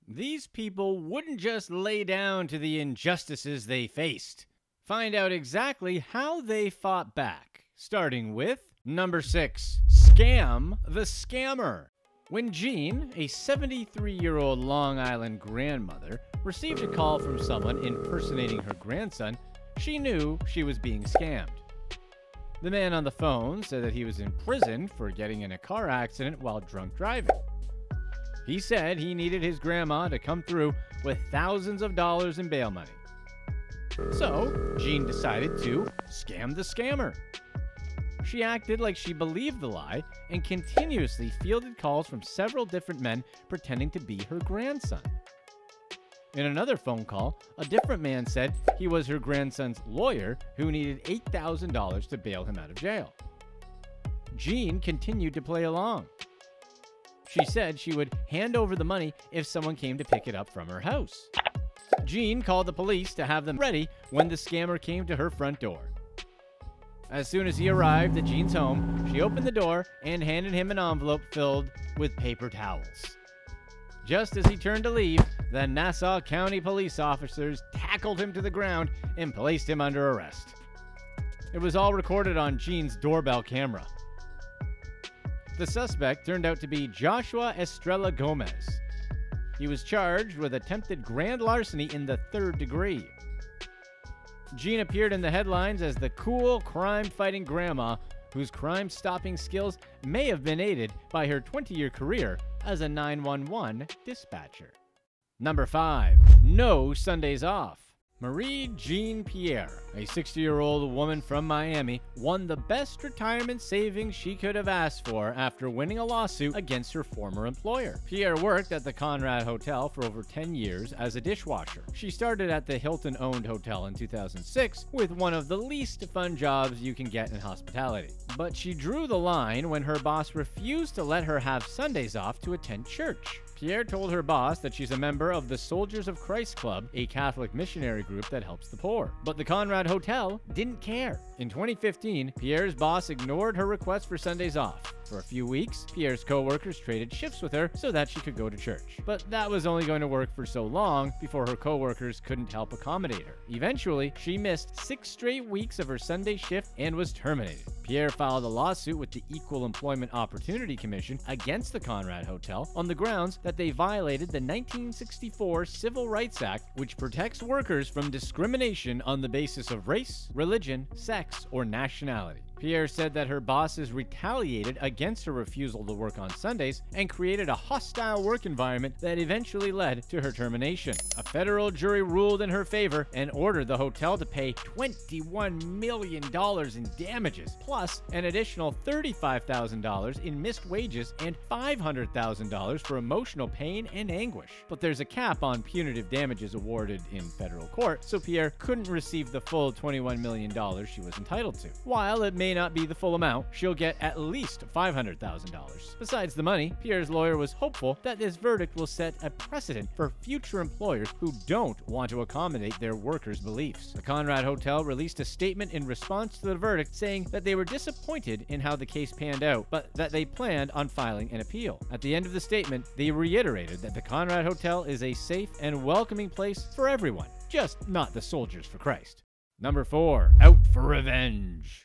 These people wouldn't just lay down to the injustices they faced. Find out exactly how they fought back, starting with number 6, Scam the Scammer. When Jean, a 73-year-old Long Island grandmother, received a call from someone impersonating her grandson, she knew she was being scammed. The man on the phone said that he was in prison for getting in a car accident while drunk driving. He said he needed his grandma to come through with thousands of dollars in bail money. So, Jean decided to scam the scammer. She acted like she believed the lie and continuously fielded calls from several different men pretending to be her grandson. In another phone call, a different man said he was her grandson's lawyer who needed $8,000 to bail him out of jail. Jean continued to play along. She said she would hand over the money if someone came to pick it up from her house. Jean called the police to have them ready when the scammer came to her front door. As soon as he arrived at Jean's home, she opened the door and handed him an envelope filled with paper towels. Just as he turned to leave, the Nassau County police officers tackled him to the ground and placed him under arrest. It was all recorded on Jean's doorbell camera. The suspect turned out to be Joshua Estrella Gomez. He was charged with attempted grand larceny in the 3rd degree. Jean appeared in the headlines as the cool, crime-fighting grandma whose crime-stopping skills may have been aided by her 20-year career as a 911 dispatcher. Number 5. No Sundays Off. Jean Pierre, a 60-year-old woman from Miami, won the best retirement savings she could have asked for after winning a lawsuit against her former employer. Pierre worked at the Conrad Hotel for over 10 years as a dishwasher. She started at the Hilton-owned hotel in 2006 with one of the least fun jobs you can get in hospitality. But she drew the line when her boss refused to let her have Sundays off to attend church. Pierre told her boss that she's a member of the Soldiers of Christ Club, a Catholic missionary group that helps the poor. But the Conrad Hotel didn't care. In 2015, Pierre's boss ignored her request for Sundays off. For a few weeks, Pierre's co-workers traded shifts with her so that she could go to church. But that was only going to work for so long before her co-workers couldn't help accommodate her. Eventually, she missed 6 straight weeks of her Sunday shift and was terminated. Pierre filed a lawsuit with the Equal Employment Opportunity Commission against the Conrad Hotel on the grounds that they violated the 1964 Civil Rights Act, which protects workers from discrimination on the basis of race, religion, sex, or nationality. Pierre said that her bosses retaliated against her refusal to work on Sundays and created a hostile work environment that eventually led to her termination. A federal jury ruled in her favor and ordered the hotel to pay $21 million in damages, plus an additional $35,000 in missed wages and $500,000 for emotional pain and anguish. But there's a cap on punitive damages awarded in federal court, so Pierre couldn't receive the full $21 million she was entitled to. While it may not be the full amount, she'll get at least $500,000. Besides the money, Pierre's lawyer was hopeful that this verdict will set a precedent for future employers who don't want to accommodate their workers' beliefs. The Conrad Hotel released a statement in response to the verdict saying that they were disappointed in how the case panned out, but that they planned on filing an appeal. At the end of the statement, they reiterated that the Conrad Hotel is a safe and welcoming place for everyone, just not the Soldiers for Christ. Number 4. Out for revenge.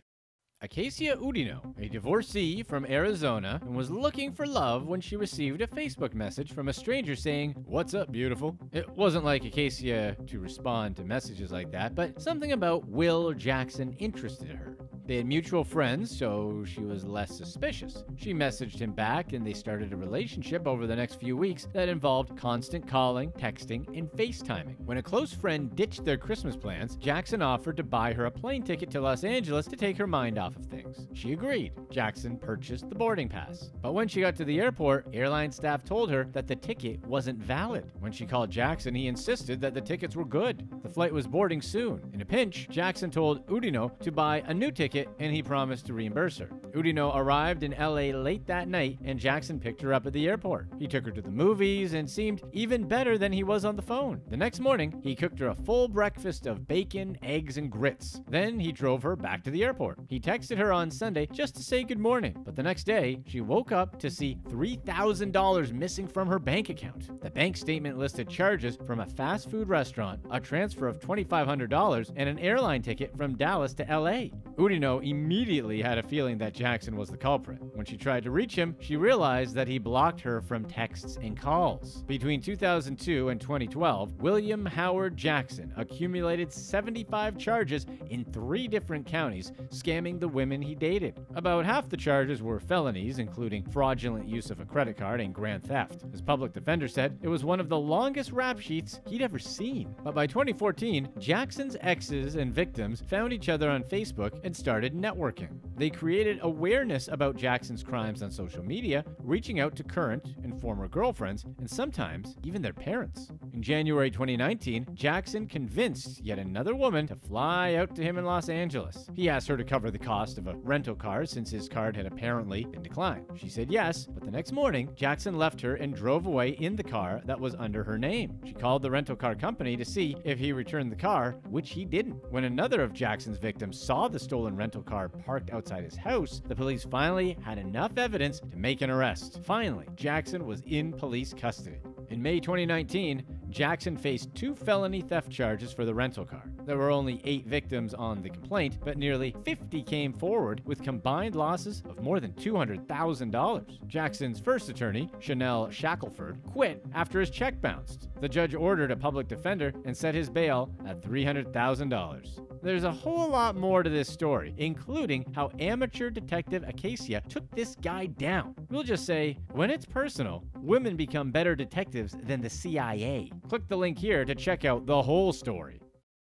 Acacia Udino, a divorcee from Arizona, was looking for love when she received a Facebook message from a stranger saying, "What's up, beautiful?" It wasn't like Acacia to respond to messages like that, but something about Will Jackson interested her. They had mutual friends, so she was less suspicious. She messaged him back, and they started a relationship over the next few weeks that involved constant calling, texting, and FaceTiming. When a close friend ditched their Christmas plans, Jackson offered to buy her a plane ticket to Los Angeles to take her mind off of things. She agreed. Jackson purchased the boarding pass. But when she got to the airport, airline staff told her that the ticket wasn't valid. When she called Jackson, he insisted that the tickets were good. The flight was boarding soon. In a pinch, Jackson told Udino to buy a new ticket ticket and he promised to reimburse her. Udino arrived in LA late that night and Jackson picked her up at the airport. He took her to the movies and seemed even better than he was on the phone. The next morning, he cooked her a full breakfast of bacon, eggs, and grits. Then he drove her back to the airport. He texted her on Sunday just to say good morning, but the next day, she woke up to see $3,000 missing from her bank account. The bank statement listed charges from a fast food restaurant, a transfer of $2,500, and an airline ticket from Dallas to LA. Udino immediately had a feeling that Jackson was the culprit. When she tried to reach him, she realized that he blocked her from texts and calls. Between 2002 and 2012, William Howard Jackson accumulated 75 charges in 3 different counties, scamming the women he dated. About half the charges were felonies, including fraudulent use of a credit card and grand theft. His public defender said it was one of the longest rap sheets he'd ever seen. But by 2014, Jackson's exes and victims found each other on Facebook and started networking. They created awareness about Jackson's crimes on social media, reaching out to current and former girlfriends, and sometimes even their parents. In January 2019, Jackson convinced yet another woman to fly out to him in Los Angeles. He asked her to cover the cost of a rental car since his card had apparently been declined. She said yes, but the next morning, Jackson left her and drove away in the car that was under her name. She called the rental car company to see if he returned the car, which he didn't. When another of Jackson's victims saw the stolen rental car parked outside his house, the police finally had enough evidence to make an arrest. Finally, Jackson was in police custody. In May 2019, Jackson faced 2 felony theft charges for the rental car. There were only 8 victims on the complaint, but nearly 50 came forward with combined losses of more than $200,000. Jackson's first attorney, Chanel Shackelford, quit after his check bounced. The judge ordered a public defender and set his bail at $300,000. There's a whole lot more to this story, including how amateur detective Acacia took this guy down. We'll just say, when it's personal, women become better detectives than the CIA. Click the link here to check out the whole story.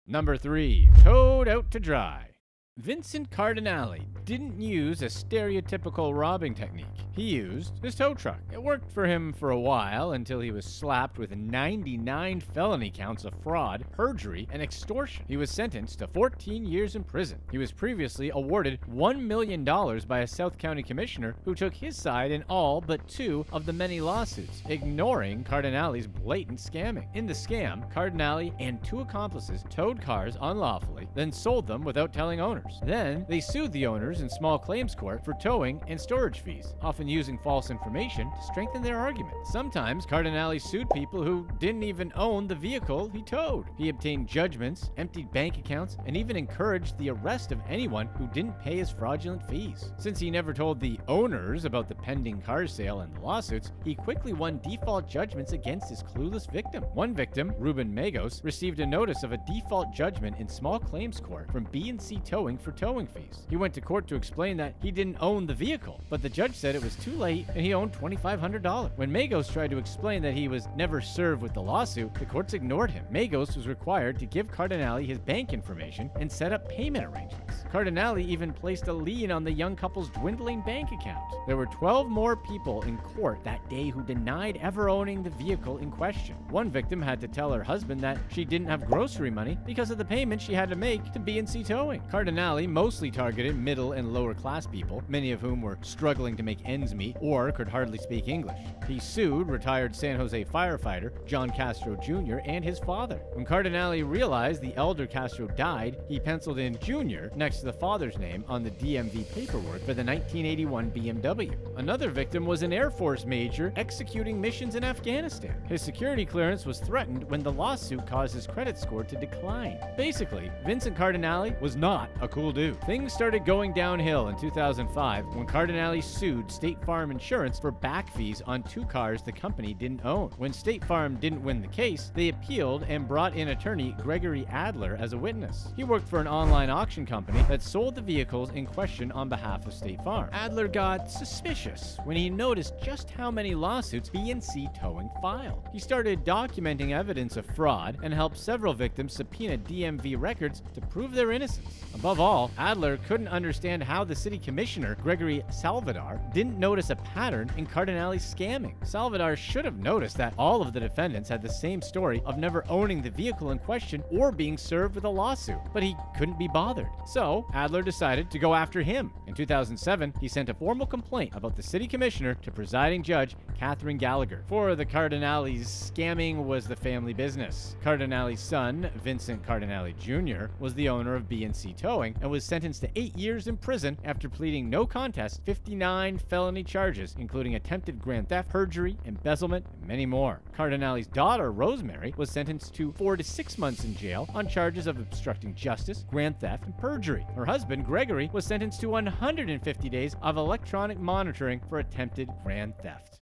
Number 3. Towed out to dry. Vincent Cardinale didn't use a stereotypical robbing technique. He used his tow truck. It worked for him for a while until he was slapped with 99 felony counts of fraud, perjury, and extortion. He was sentenced to 14 years in prison. He was previously awarded $1 million by a South County commissioner who took his side in all but 2 of the many lawsuits, ignoring Cardinale's blatant scamming. In the scam, Cardinale and 2 accomplices towed cars unlawfully, then sold them without telling owners. Then, they sued the owners in small claims court for towing and storage fees, often using false information to strengthen their argument. Sometimes, Cardinale sued people who didn't even own the vehicle he towed. He obtained judgments, emptied bank accounts, and even encouraged the arrest of anyone who didn't pay his fraudulent fees. Since he never told the owners about the pending car sale and the lawsuits, he quickly won default judgments against his clueless victim. One victim, Ruben Magos, received a notice of a default judgment in small claims court from B&C Towing for towing fees. He went to court to explain that he didn't own the vehicle, but the judge said it was too late and he owned $2,500. When Magos tried to explain that he was never served with the lawsuit, the courts ignored him. Magos was required to give Cardinale his bank information and set up payment arrangements. Cardinale even placed a lien on the young couple's dwindling bank account. There were 12 more people in court that day who denied ever owning the vehicle in question. One victim had to tell her husband that she didn't have grocery money because of the payment she had to make to B&C Towing. Cardinale mostly targeted middle and lower class people, many of whom were struggling to make ends meet or could hardly speak English. He sued retired San Jose firefighter John Castro Jr. and his father. When Cardinale realized the elder Castro died, he penciled in Jr. next to the father's name on the DMV paperwork for the 1981 BMW. Another victim was an Air Force major executing missions in Afghanistan. His security clearance was threatened when the lawsuit caused his credit score to decline. Basically, Vincent Cardinale was not a cool dude. Things started going downhill in 2005 when Cardinale sued State Farm Insurance for back fees on 2 cars the company didn't own. When State Farm didn't win the case, they appealed and brought in attorney Gregory Adler as a witness. He worked for an online auction company that sold the vehicles in question on behalf of State Farm. Adler got suspicious when he noticed just how many lawsuits B&C Towing filed. He started documenting evidence of fraud and helped several victims subpoena DMV records to prove their innocence. Above all, Adler couldn't understand how the city commissioner, Gregory Salvador, didn't notice a pattern in Cardinale's scamming. Salvador should have noticed that all of the defendants had the same story of never owning the vehicle in question or being served with a lawsuit, but he couldn't be bothered. So, So Adler decided to go after him. In 2007, he sent a formal complaint about the city commissioner to presiding judge Catherine Gallagher. For the Cardinales, scamming was the family business. Cardinale's son, Vincent Cardinale Jr., was the owner of B&C Towing and was sentenced to 8 years in prison after pleading no contest 59 felony charges, including attempted grand theft, perjury, embezzlement, and many more. Cardinale's daughter, Rosemary, was sentenced to 4 to 6 months in jail on charges of obstructing justice, grand theft, and perjury. Her husband, Gregory, was sentenced to 150 days of electronic monitoring for attempted grand theft.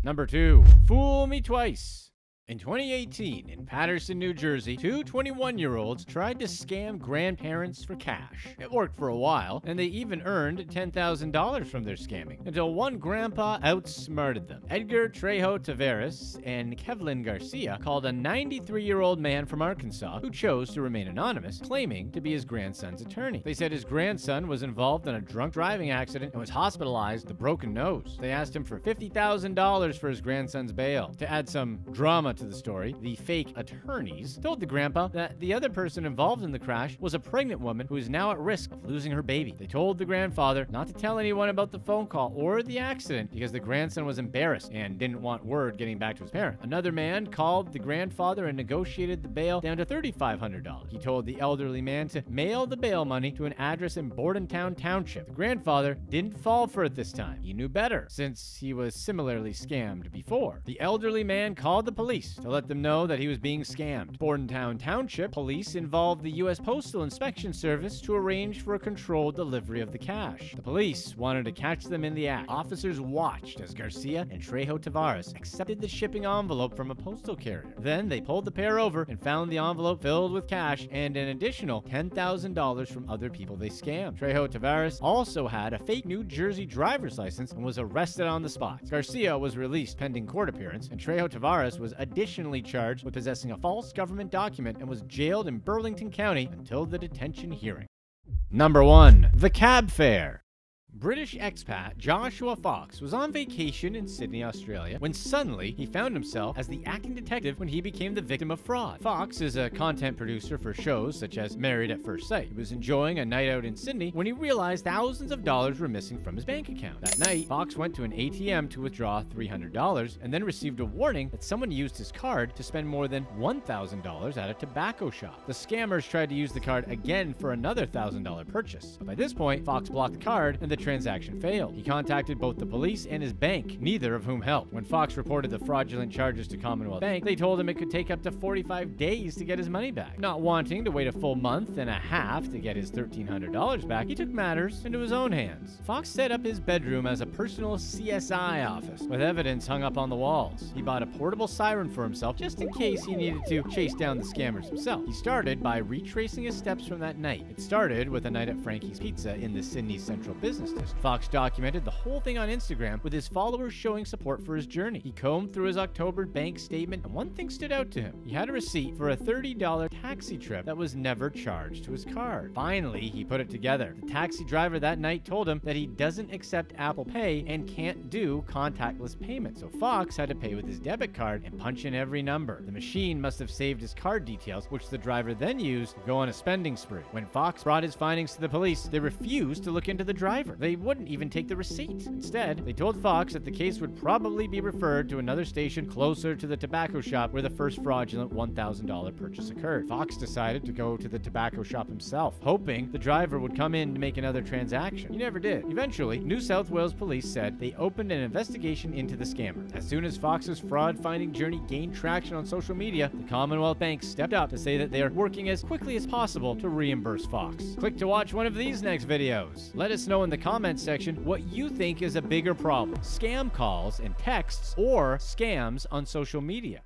Number 2. Fool Me Twice. In 2018, in Paterson, New Jersey, two 21-year-olds tried to scam grandparents for cash. It worked for a while, and they even earned $10,000 from their scamming, until one grandpa outsmarted them. Edgar Trejo Tavares and Kevlin Garcia called a 93-year-old man from Arkansas who chose to remain anonymous, claiming to be his grandson's attorney. They said his grandson was involved in a drunk driving accident and was hospitalized with a broken nose. They asked him for $50,000 for his grandson's bail. To add some drama to the story, the fake attorneys told the grandpa that the other person involved in the crash was a pregnant woman who is now at risk of losing her baby. They told the grandfather not to tell anyone about the phone call or the accident because the grandson was embarrassed and didn't want word getting back to his parents. Another man called the grandfather and negotiated the bail down to $3,500. He told the elderly man to mail the bail money to an address in Bordentown Township. The grandfather didn't fall for it this time. He knew better, since he was similarly scammed before. The elderly man called the police to let them know that he was being scammed. Bordentown Township police involved the U.S. Postal Inspection Service to arrange for a controlled delivery of the cash. The police wanted to catch them in the act. Officers watched as Garcia and Trejo Tavares accepted the shipping envelope from a postal carrier. Then they pulled the pair over and found the envelope filled with cash and an additional $10,000 from other people they scammed. Trejo Tavares also had a fake New Jersey driver's license and was arrested on the spot. Garcia was released pending court appearance, and Trejo Tavares was additionally charged with possessing a false government document and was jailed in Burlington County until the detention hearing. Number 1. The Cab Fare. British expat Joshua Fox was on vacation in Sydney, Australia, when suddenly he found himself as the acting detective when he became the victim of fraud. Fox is a content producer for shows such as Married at First Sight. He was enjoying a night out in Sydney when he realized thousands of dollars were missing from his bank account. That night, Fox went to an ATM to withdraw $300 and then received a warning that someone used his card to spend more than $1,000 at a tobacco shop. The scammers tried to use the card again for another $1,000 purchase. But by this point, Fox blocked the card and the transaction failed. He contacted both the police and his bank, neither of whom helped. When Fox reported the fraudulent charges to Commonwealth Bank, they told him it could take up to 45 days to get his money back. Not wanting to wait a full month and a half to get his $1,300 back, he took matters into his own hands. Fox set up his bedroom as a personal CSI office, with evidence hung up on the walls. He bought a portable siren for himself just in case he needed to chase down the scammers himself. He started by retracing his steps from that night. It started with a night at Frankie's Pizza in the Sydney Central Business District. Fox documented the whole thing on Instagram, with his followers showing support for his journey. He combed through his October bank statement, and one thing stood out to him. He had a receipt for a $30 taxi trip that was never charged to his card. Finally, he put it together. The taxi driver that night told him that he doesn't accept Apple Pay and can't do contactless payment, so Fox had to pay with his debit card and punch in every number. The machine must have saved his card details, which the driver then used to go on a spending spree. When Fox brought his findings to the police, they refused to look into the driver. They wouldn't even take the receipt. Instead, they told Fox that the case would probably be referred to another station closer to the tobacco shop where the first fraudulent $1,000 purchase occurred. Fox decided to go to the tobacco shop himself, hoping the driver would come in to make another transaction. He never did. Eventually, New South Wales police said they opened an investigation into the scammer. As soon as Fox's fraud-finding journey gained traction on social media, the Commonwealth Bank stepped up to say that they are working as quickly as possible to reimburse Fox. Click to watch one of these next videos. Let us know in the comments section what you think is a bigger problem: scam calls and texts or scams on social media.